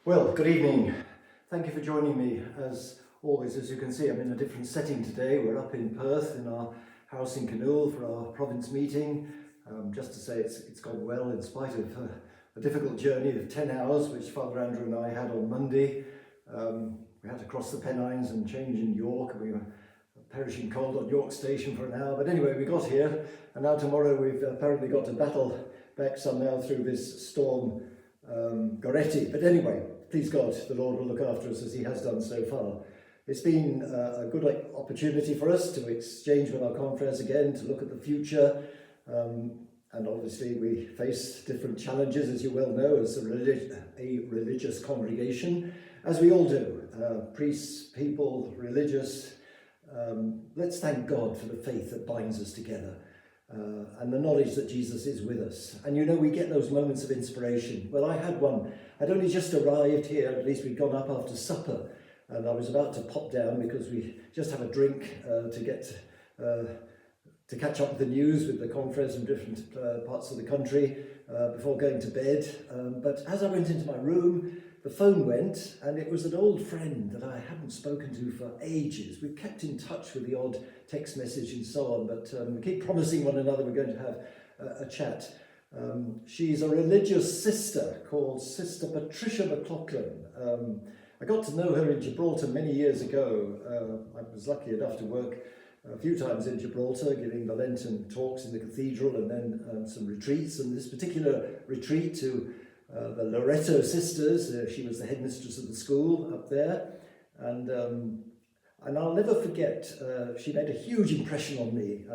Well, good evening. Thank you for joining me. As always, as you can see, I'm in a different setting today. We're up in Perth in our house in Kinnoull for our province meeting. Just to say it's gone well in spite of a difficult journey of 10 hours, which Father Andrew and I had on Monday. We had to cross the Pennines and change in York. We were perishing cold on York Station for an hour. But anyway, we got here, and now tomorrow we've apparently got to battle back somehow through this storm Goretti. But anyway, please God, the Lord will look after us as he has done so far. It's been a good opportunity for us to exchange with our confreres again, to look at the future. And obviously we face different challenges, as you well know, as a religious congregation, as we all do. Priests, people, religious. Let's thank God for the faith that binds us together. And the knowledge that Jesus is with us. And you know, we get those moments of inspiration. Well, I had one. I'd only just arrived here, at least we'd gone up after supper, and I was about to pop down because we just have a drink to catch up with the news with the confreres from different parts of the country before going to bed. But as I went into my room, the phone went, and it was an old friend that I hadn't spoken to for ages. We've kept in touch with the odd text message and so on, but we keep promising one another we're going to have a chat. She's a religious sister called Sister Patricia McLaughlin. I got to know her in Gibraltar many years ago. I was lucky enough to work a few times in Gibraltar, giving the Lenten talks in the cathedral and then some retreats. And this particular retreat to the Loreto sisters, she was the headmistress of the school up there, and I'll never forget, she made a huge impression on me.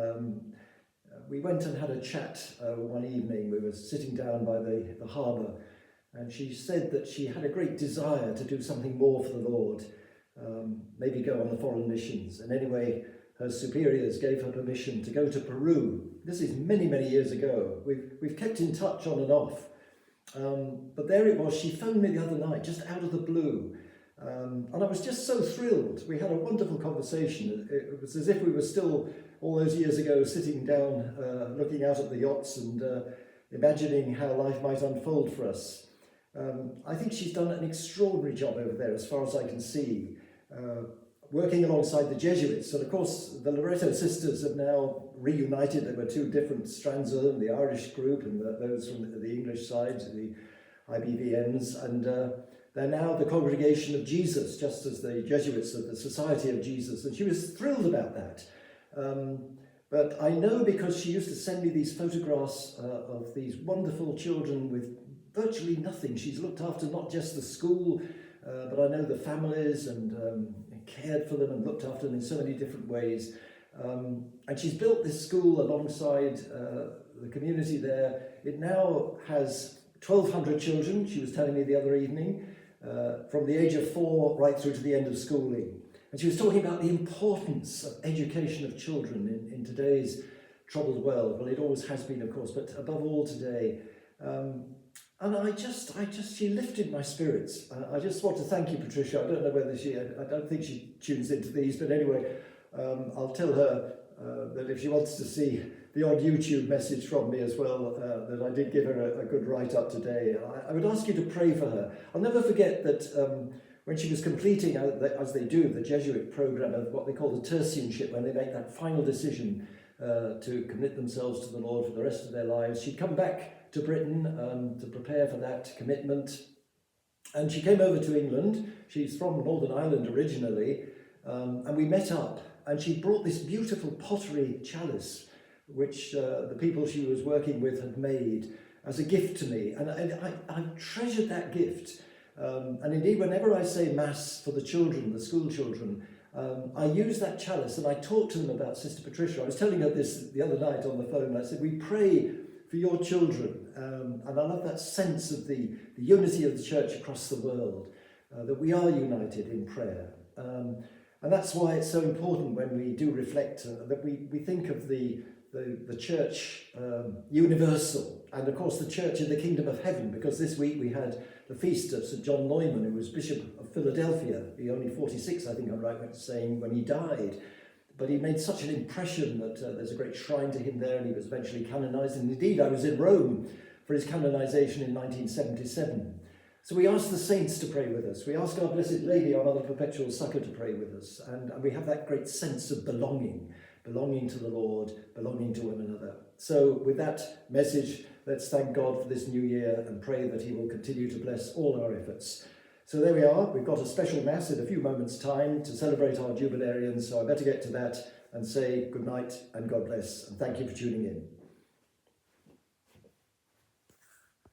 We went and had a chat one evening. We were sitting down by the harbour, and she said that she had a great desire to do something more for the Lord, maybe go on the foreign missions. And anyway, her superiors gave her permission to go to Peru. This is many, many years ago. We've kept in touch on and off. But there it was, she phoned me the other night, just out of the blue. And I was just so thrilled. We had a wonderful conversation. It was as if we were still, all those years ago, sitting down, looking out at the yachts and imagining how life might unfold for us. I think she's done an extraordinary job over there, as far as I can see, working alongside the Jesuits. And of course, the Loreto sisters have now reunited. There were two different strands of them, the Irish group and those from the English side, the IBVMs, and they're now the Congregation of Jesus, just as the Jesuits are the Society of Jesus. And she was thrilled about that. But I know, because she used to send me these photographs of these wonderful children with virtually nothing. She's looked after not just the school, but I know the families, and cared for them and looked after them in so many different ways. And she's built this school alongside the community there. It now has 1,200 children, she was telling me the other evening, from the age of 4 right through to the end of schooling. And she was talking about the importance of education of children in today's troubled world. Well, it always has been, of course, but above all today. And she lifted my spirits. I just want to thank you, Patricia. I don't know whether I don't think she tunes into these, but anyway, I'll tell her that if she wants to see the odd YouTube message from me as well, that I did give her a good write-up today. I would ask you to pray for her. I'll never forget that when she was completing, as they do, the Jesuit program of what they call the tertianship, when they make that final decision to commit themselves to the Lord for the rest of their lives, she'd come back to Britain to prepare for that commitment. And she came over to England. She's from Northern Ireland originally, and we met up. And she brought this beautiful pottery chalice, which the people she was working with had made as a gift to me. And I treasured that gift. And indeed, whenever I say Mass for the children, the school children, I use that chalice and I talk to them about Sister Patricia. I was telling her this the other night on the phone. I said, we pray for your children. And I love that sense of the unity of the church across the world, that we are united in prayer. And that's why it's so important when we do reflect that we think of the church universal, and of course the church in the kingdom of heaven, because this week we had the feast of St. John Neumann, who was Bishop of Philadelphia. He only 46, I think I'm right in saying, when he died. But he made such an impression that there's a great shrine to him there, and he was eventually canonized. And indeed, I was in Rome for his canonization in 1977. So we ask the saints to pray with us. We ask our Blessed Lady, our Mother of Perpetual Succour, to pray with us. And we have that great sense of belonging to the Lord, belonging to one another. So with that message, let's thank God for this new year and pray that he will continue to bless all our efforts. So there we are. We've got a special mass in a few moments' time to celebrate our jubilarians. So I better get to that and say good night and God bless. And thank you for tuning in.